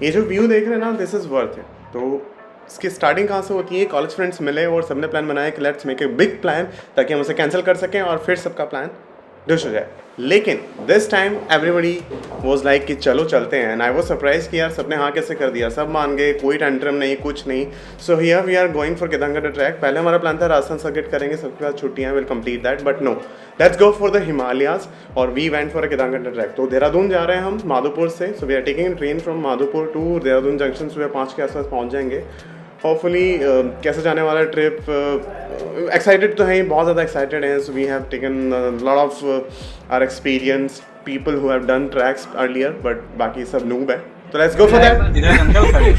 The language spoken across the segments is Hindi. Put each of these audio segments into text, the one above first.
ये जो व्यू देख रहे हैं ना, दिस इज़ वर्थ इट। तो इसकी स्टार्टिंग कहाँ से होती है? कॉलेज फ्रेंड्स मिले और सबने प्लान बनाया कि let's make a big plan, ताकि हम उसे कैंसिल कर सकें और फिर सबका प्लान डिश हो जाए। लेकिन this time everybody was like कि चलो चलते हैं। एंड आई वाज सरप्राइज कि यार सबने हाँ कैसे कर दिया, सब मान गए, कोई टेंट्रम नहीं, कुछ नहीं। So here we are going for Kedarnath trek. पहले हमारा प्लान था राजस्थान सर्किट करेंगे, सबके बाद छुट्टियाँ, will complete that, but no, let's go for the Himalayas. और we went for Kedarnath trek. तो देहरादून जा रहे हैं हम माधोपुर से। So we are taking train from Madhopur to Dehradun junction. सुबह 5 के आसपास पहुँच जाएंगे। होपफुली कैसे जाने वाला ट्रिप, एक्साइटेड तो हैं, बहुत ज़्यादा एक्साइटेड हैं। So we have taken lot of our experience people who have done treks earlier, but बाकी सब नूब है। तो लेट्स गो फॉर दैट। इधर अंकल खड़े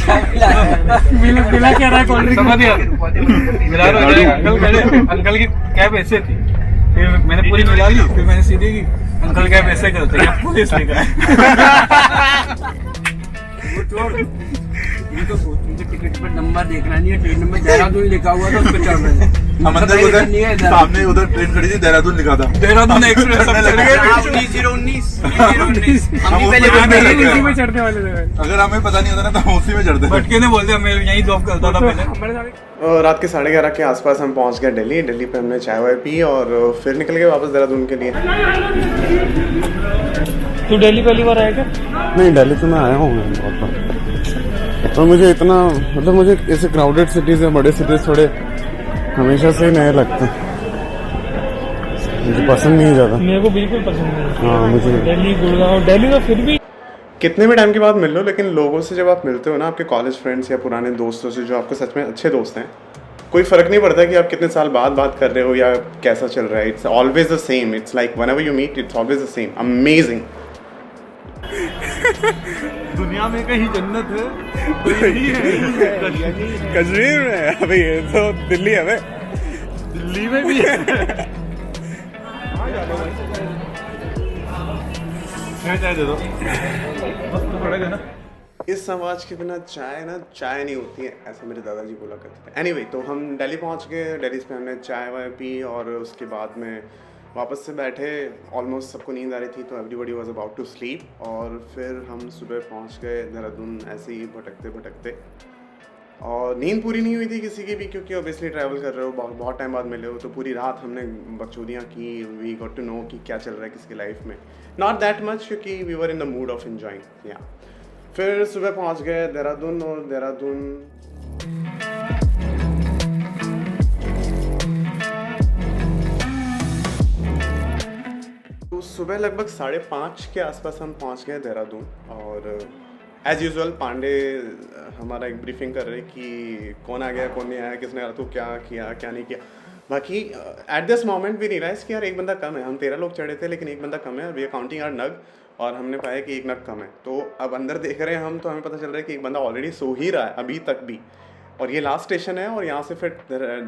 मिला क्या रहा है कॉल समझ गया, मिला रहा है अंकल खड़े। अंकल की कैब ऐसे थी, फिर मैंने पूरी मिला ली, फिर मैंने सीधी की अंकल कैब ऐसे करते हैं, पुलिस लेकर ये तो मुझे टिकट पर नंबर देखना नहीं है, ट्रेन नंबर देहरादून लिखा हुआ था, उस पर चढ़ रहे हैं। हम अंदर उधर सामने उधर ट्रेन खड़ी थी, देहरादून लिखा था, देहरादून एक्सप्रेस सब चढ़ गए। 19 हम भी पहले उसी में चढ़ने वाले थे। अगर हमें पता नहीं होता ना तो हम उसी में चढ़ते। भटके ने बोलते मैं यहीं जॉब करता था पहले। रात के 11:30 के आसपास हम पहुंच गए दिल्ली। दिल्ली पे हमने चाय वाय पी और फिर निकल गए वापस देहरादून के लिए। तू दिल्ली पहली बार आया क्या? नहीं, दिल्ली तो मैं आया हूँ बहुत बार, और मुझे इतना मतलब मुझे ऐसे क्राउडेड सिटीज़ या बड़े सिटीज़ थोड़े हमेशा से नए लगते हैं, मुझे पसंद नहीं ज़्यादा। मेरे को बिल्कुल पसंद नहीं। हाँ, मुझे दिल्ली, गुड़गांव, दिल्ली तो फिर भी कितने भी टाइम के बाद मिल लो, लेकिन लोगों से जब आप मिलते हो ना, आपके कॉलेज फ्रेंड्स या पुराने दोस्तों से जो आपको सच में अच्छे दोस्त हैं, कोई फ़र्क नहीं पड़ता कि आप कितने साल बाद बात कर रहे हो या कैसा चल रहा है। It's always the same. It's like whenever you meet, it's always the same. Amazing. दुनिया में कहीं जन्नत है कोई नहीं है कश्मीर में अभी ये तो दिल्ली है भाई, दिल्ली में भी है। चाय दे दो, तो थोड़ा देना। इस समाज के बिना चाय नहीं होती है, ऐसा मेरे दादाजी बोला करते थे। एनीवे, तो हम दिल्ली पहुंच गए। दिल्ली से हमने चाय वाय पी और उसके बाद में वापस से बैठे। ऑलमोस्ट सबको नींद आ रही थी, तो everybody was about to sleep. और फिर हम सुबह पहुंच गए देहरादून ऐसे ही भटकते भटकते। और नींद पूरी नहीं हुई थी किसी की भी, क्योंकि ऑब्वियसली ट्रैवल कर रहे हो, बहुत टाइम बाद मिले हो, तो पूरी रात हमने बकचोदियाँ की। वी गॉट टू नो कि क्या चल रहा है किसकी लाइफ में। नॉट दैट मच, क्योंकि we were in the mood of enjoying. या फिर सुबह पहुंच गए देहरादून। और देहरादून तो सुबह लगभग 5:30 के आसपास हम पहुंच गए देहरादून। और एज यूजुअल पांडे हमारा एक ब्रीफिंग कर रहे कि कौन आ गया, कौन नहीं आया, किसने तो क्या किया, क्या नहीं किया। बाकी at this moment we realize कि यार एक बंदा कम है। हम 13 लोग चढ़े थे, लेकिन एक बंदा कम है। वी आर काउंटिंग आवर नग, और हमने पाया कि एक नग कम है। तो अब अंदर देख रहे हैं हम, तो हमें पता चल रहा है कि एक बंदा ऑलरेडी सो ही रहा है अभी तक भी। और ये लास्ट स्टेशन है, और यहाँ से फिर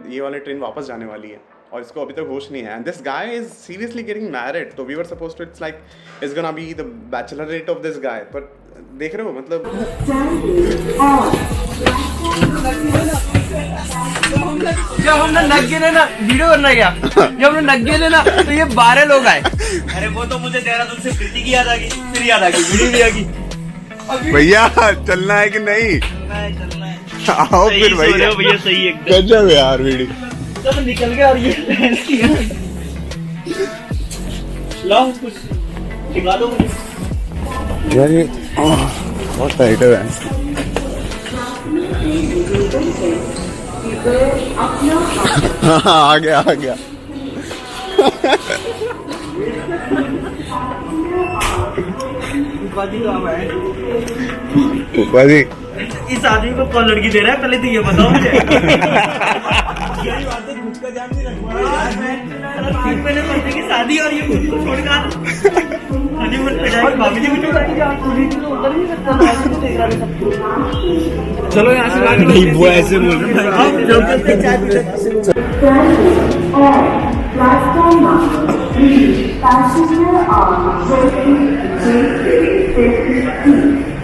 ये वाली ट्रेन वापस जाने वाली है, और इसको अभी तक होश नहीं है। And this guy is seriously getting married. तो we were suppose to, it's like it's gonna be the bachelorette of this guy. पर देख रहे हो मतलब जब हमने नग गिरे ना, वीडियो करना क्या, जब हमने नग गिरे ना, तो ये 12 लोग आए। अरे वो तो मुझे देहरादून से प्रीति की याद आ गई, फिर याद आ गई वीडियो भी आ गई। भैया चलना है कि नहीं? चलना है। आओ फिर भैया। भैया सही एकदम गजब यार वीडियो। सब निकल गया। और ये लाओ कुछ दिखा दो मुझे यार, ये बहुत टाइट है। आ गया ऊपा जी। इस आदमी को कौन लड़की दे रहा है, पहले तो ये बताओ मुझे। यही बात है, खुद का ध्यान नहीं रखना। मैंने सोचा कि शादी और ये खुद को छोड़कर हनीमून पे जाएगी, भाभी जी को उतर नहीं सकता। चलो यहाँ से नहीं, वो ऐसे बोल रहे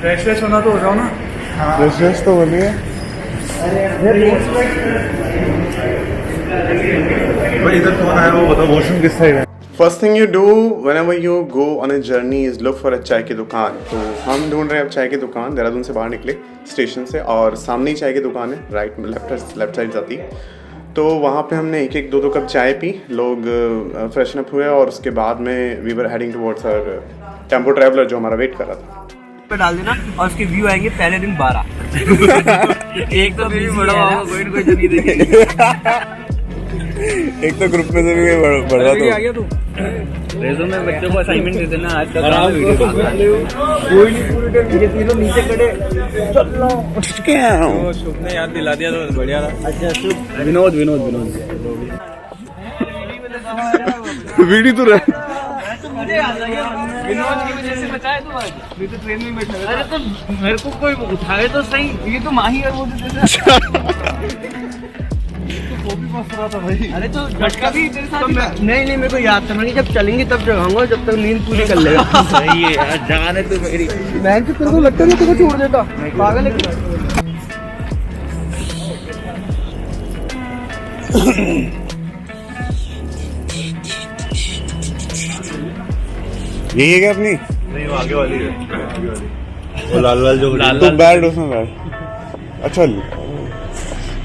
फ्रेश होना तो हो जाओ ना। फ्रेश तो बोलिए भाई इधर कौन आया वो बताओ, वॉशरूम किस साइड है? First thing you do whenever you go on a journey is look for a चाय की दुकान। तो हम ढूंढ रहे हैं अब चाय की दुकान। देहरादून से बाहर निकले स्टेशन से और सामने ही चाय की दुकान है, राइट लेफ्ट साइड जाती। तो वहाँ पे हमने एक एक दो कप चाय पी, लोग फ्रेशन अप हुए और उसके बाद में we were heading towards our tempo traveller जो हमारा वेट कर रहा था। पे डाल देना और उसके व्यू आएंगे पहले दिन 12। एक तो भी बड़ा कोई जल्दी देखेंगे। एक तो ग्रुप में से भी बढ़ रहा आ गया तू रेज़ो में बच्चों को असाइनमेंट दे देना आज का काम वीडियो कोई नहीं पूरे टाइम ये तीनों नीचे खड़े वो शुभ ने याद दिला दिया तो बढ़िया रहा। अच्छा शुभ विनोद वीडियो तो रहा मुझे याद आ गया विनोद की वजह से बचाए तुम आज। मैं तो ट्रेन में बैठा था। अरे तो मेरे को कोई उठाए तो सही, ये तो माही और वो अरे तो झटका भी तेरे साथ नहीं मेरे को याद था। मैंने जब चलेंगे तब जगाऊंगा, जब तक नींद पूरी कर लेगा। सही है यार, जाने तो मेरी मैं तो तेरे को लगता नहीं तुझको छोड़ देता पागल है। यही है क्या अपनी? नहीं वो आगे वाली है, वो लाल जो तो बैड उसमें बैड। अच्छा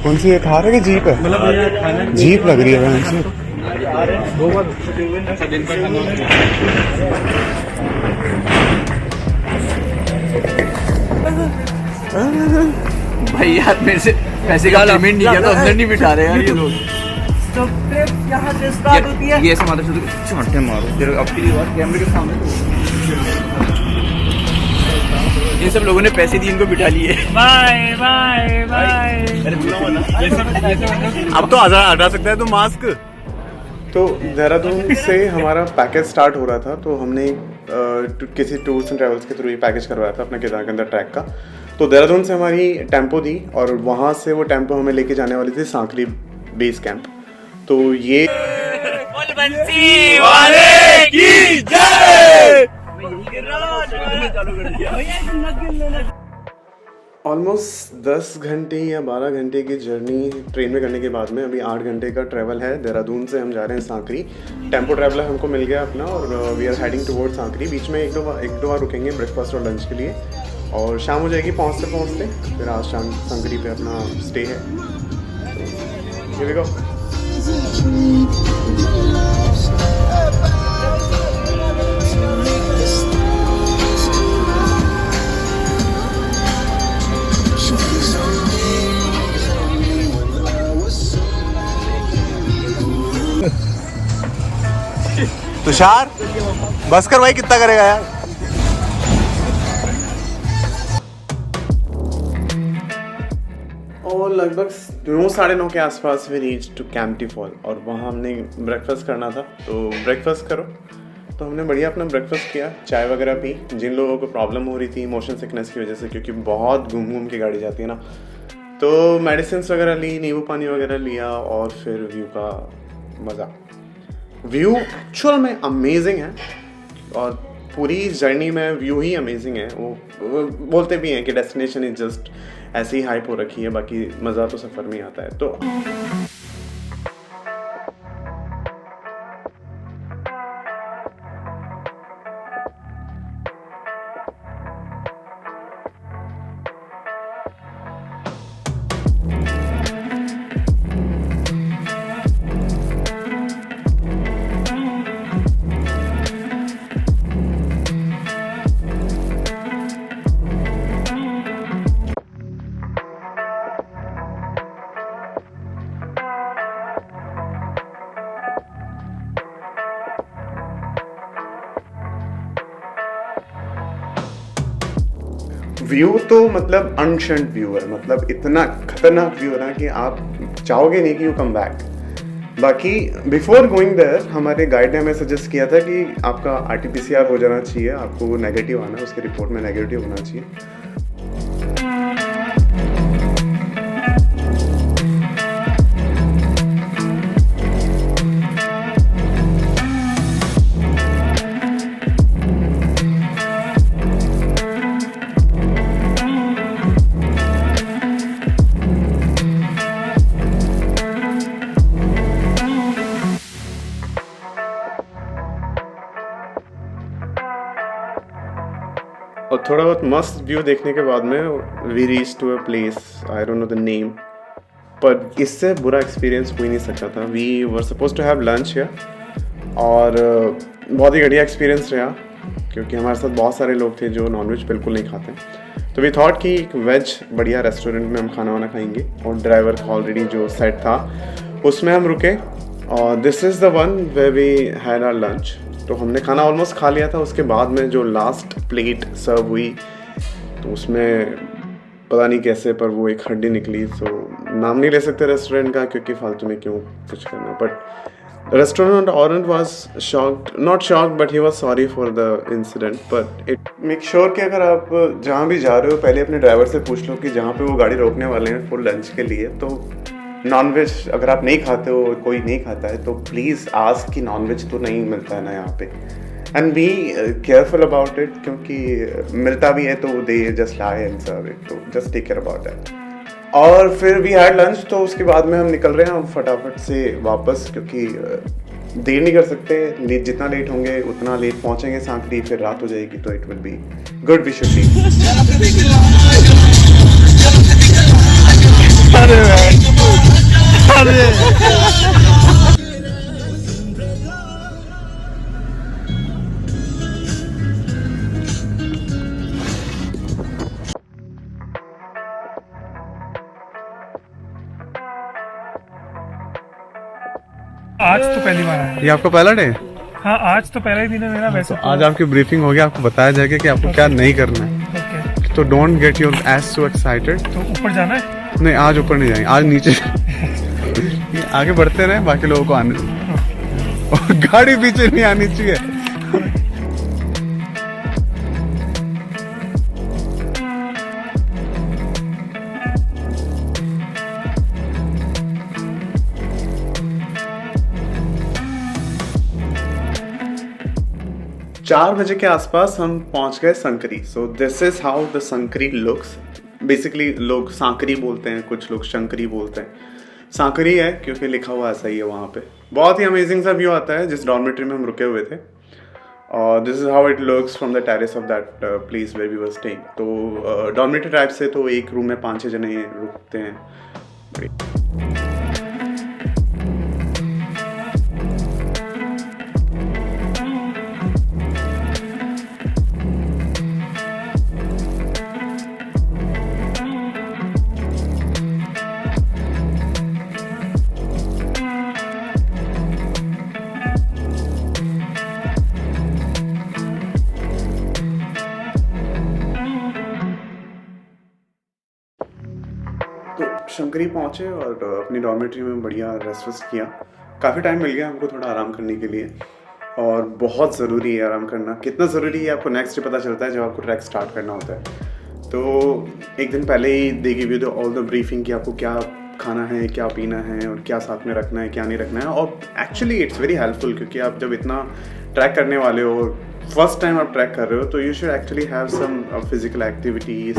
कौन सी है, थार है कि जीप है? मतलब जीप लग रही है वहाँ से। भाई यार मेरे से पैसे का पेमेंट नहीं किया तो अंदर नहीं बिठा रहे यार ये लोग। ये ऐसा माता शुरू चमटे मारो तेरे अब की बात कैमरे के सामने। ये सब लोगों ने पैसे दिए, इनको बिठा लिए। Bye bye bye. अब तो हटा सकता है तो मास्क। तो देहरादून से हमारा पैकेज स्टार्ट हो रहा था, तो हमने किसी टूर्स एंड ट्रैवल्स के थ्रू ये पैकेज करवाया था अपना केदारकंदा ट्रैक का। तो देहरादून से हमारी टेम्पो थी और वहाँ से वो टेम्पो हमें लेके जाने वाली थी सांकरी बेस कैंप। तो ये वाले की जय। ऑलमोस्ट 10 घंटे या 12 घंटे की जर्नी ट्रेन में करने के बाद में अभी 8 घंटे का ट्रैवल है। देहरादून से हम जा रहे हैं सांकरी। टेम्पो ट्रैवलर हमको मिल गया अपना और we are heading towards Sankri. बीच में एक दो बार रुकेंगे ब्रेकफास्ट और लंच के लिए और शाम हो जाएगी पहुँचते। फिर आज शाम सांकरी पे अपना स्टे है। Here we go. तुषार बस कर भाई, कितना करेगा यार? और लगभग 9-9:30 के आसपास we reach to Kempty fall और वहाँ हमने ब्रेकफास्ट करना था। तो ब्रेकफास्ट करो तो हमने बढ़िया अपना ब्रेकफास्ट किया, चाय वगैरह पी। जिन लोगों को प्रॉब्लम हो रही थी मोशन सिकनेस की वजह से, क्योंकि बहुत घूम के गाड़ी जाती है ना, तो मेडिसिन वगैरह ली, नींबू पानी वगैरह लिया और फिर व्यू का मज़ा। व्यू एक्चुअल में अमेजिंग है और पूरी जर्नी में व्यू ही अमेजिंग है। वो बोलते भी हैं कि डेस्टिनेशन इज जस्ट ऐसे ही हाइप हो रखी है, बाकी मज़ा तो सफ़र में आता है। तो व्यू तो मतलब अनशंट व्यू है, मतलब इतना खतरनाक व्यू है ना कि आप चाहोगे नहीं कि यू कम बैक। बाकी बिफोर गोइंग देयर हमारे गाइड ने हमें सजेस्ट किया था कि आपका RT-PCR हो जाना चाहिए, आपको नेगेटिव आना है, उसके रिपोर्ट में नेगेटिव होना चाहिए। और थोड़ा बहुत मस्त व्यू देखने के बाद में we reach to a place, I don't know the name, पर इससे बुरा एक्सपीरियंस हो ही नहीं सकता था। We were suppose to have lunch here और बहुत ही बढ़िया एक्सपीरियंस रहा क्योंकि हमारे साथ बहुत सारे लोग थे जो नॉनवेज बिल्कुल नहीं खाते। तो वी थॉट कि एक वेज बढ़िया रेस्टोरेंट में हम खाना वाना खाएंगे और ड्राइवर का ऑलरेडी जो सेट था उसमें हम रुके और this is the one way we had our lunch. तो हमने खाना ऑलमोस्ट खा लिया था। उसके बाद में जो लास्ट प्लेट सर्व हुई तो उसमें पता नहीं कैसे पर वो एक हड्डी निकली। सो नाम नहीं ले सकते रेस्टोरेंट का क्योंकि फालतू में क्यों कुछ करना, but restaurant owner was shocked, not shocked but he was sorry for the incident. But it make sure कि अगर आप जहाँ भी जा रहे हो पहले अपने ड्राइवर से पूछ लो कि जहाँ पे वो गाड़ी रोकने वाले हैं फुल लंच के लिए, तो नॉनवेज अगर आप नहीं खाते हो, कोई नहीं खाता है, तो प्लीज़ आस्क कि नॉनवेज तो नहीं मिलता है ना यहाँ पे, and be careful about it क्योंकि मिलता भी है तो they just lie and serve it, तो just take care about that. और फिर वी हैड लंच, तो उसके बाद में हम निकल रहे हैं फटाफट से वापस क्योंकि देर नहीं कर सकते, जितना लेट होंगे उतना लेट पहुंचेंगे सांकरी, फिर रात हो जाएगी, तो it will be good, we should be. आज तो पहली बार आया। ये आपका पहला डे? हाँ, आज तो पहला ही दिन है मेरा। वैसे तो आज आपकी ब्रीफिंग होगी, आपको बताया जाएगा कि आपको क्या नहीं करना है। ओके, तो don't get your age so excited. तो ऊपर जाना है? नहीं, आज ऊपर नहीं जाएंगे, आज नीचे ये आगे बढ़ते रहे, बाकी लोगों को आने दो। और गाड़ी पीछे नहीं आनी चाहिए। 4 बजे के आसपास हम पहुंच गए संकरी। So this is how the संकरी लुक्स। बेसिकली लोग सांकरी बोलते हैं, कुछ लोग शंकरी बोलते हैं। सांकरी है क्योंकि लिखा हुआ ऐसा ही है वहाँ पे। बहुत ही अमेजिंग सा व्यू आता है जिस डॉर्मेट्री में हम रुके हुए थे। और this is how it looks from the terrace of that place where we were staying. तो डॉर्मेट्री टाइप से तो एक रूम में 5-6 जने रुकते हैं। शंकरी पहुँचे और अपनी डॉर्मेट्री में बढ़िया रेस्ट किया। काफ़ी टाइम मिल गया हमको थोड़ा आराम करने के लिए, और बहुत ज़रूरी है आराम करना। कितना ज़रूरी है आपको नेक्स्ट डे पता चलता है जब आपको ट्रैक स्टार्ट करना होता है। तो एक दिन पहले ही they give you all the briefing कि आपको क्या खाना है, क्या पीना है और क्या साथ में रखना है, क्या नहीं रखना है। और एक्चुअली इट्स वेरी हेल्पफुल क्योंकि आप जब इतना ट्रैक करने वाले हो, फर्स्ट टाइम आप ट्रैक कर रहे हो, तो you should actually have some physical activities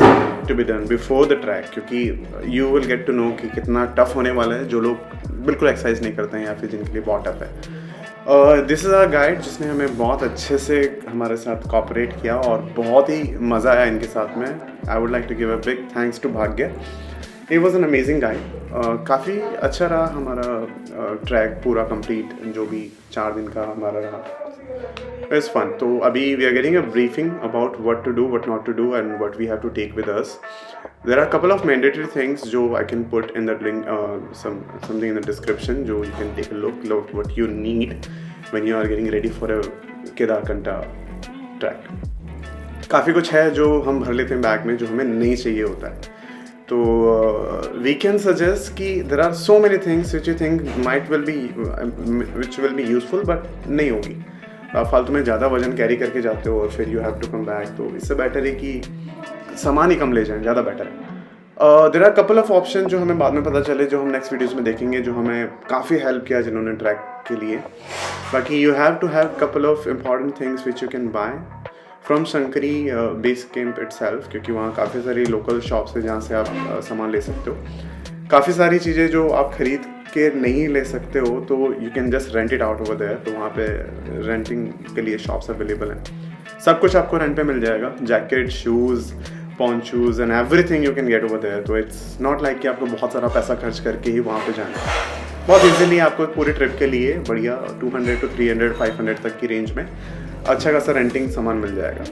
to be done before the trek, क्योंकि you will get to know कि कितना टफ होने वाला है जो लोग बिल्कुल एक्सरसाइज नहीं करते हैं या फिर जिनके लिए बहुत टफ है। दिस इज़ आवर गाइड जिसने हमें बहुत अच्छे से हमारे साथ कोऑपरेट किया और बहुत ही मज़ा आया इनके साथ में। I would like to give a big thanks to Bhagya. It was an amazing guide. काफ़ी अच्छा रहा हमारा ट्रैक पूरा कंप्लीट, जो भी 4 दिन का हमारा रहा। It's fun. So abhi we are getting a briefing about what to do, what not to do, and what we have to take with us. There are a couple of mandatory things जो I can put in that link, something in the description जो you can take a look what you need when you are getting ready for a Kedarkanta track. काफ़ी कुछ है जो हम भर लेते हैं बैग में जो हमें नहीं चाहिए होता है। तो we can suggest कि there are so many things which you think which will be useful but नहीं होगी। आप फालतू में ज़्यादा वजन कैरी करके जाते हो और फिर you have to come back, तो इससे बेटर है कि सामान ही कम ले जाएं, ज़्यादा बेटर है। There are couple of option जो हमें बाद में पता चले, जो हम नेक्स्ट वीडियोस में देखेंगे, जो हमें काफ़ी हेल्प किया जिन्होंने ट्रैक के लिए। बाकी you have to have couple of important things which you can buy from Shankri base camp itself, क्योंकि वहाँ काफ़ी सारी लोकल शॉप्स है जहाँ से आप सामान ले सकते हो। काफ़ी सारी चीज़ें जो आप खरीद के नहीं ले सकते हो तो you can just rent it out over there, तो वहाँ पे रेंटिंग के लिए शॉप्स अवेलेबल हैं। सब कुछ आपको रेंट पे मिल जाएगा, jacket, shoes, ponchos and everything you can get over there. तो इट्स नॉट लाइक कि आपको बहुत सारा पैसा खर्च करके ही वहाँ पे जाना है। बहुत इजीली आपको पूरे ट्रिप के लिए बढ़िया 200 to 300 500 तक की रेंज में अच्छा खासा रेंटिंग सामान मिल जाएगा।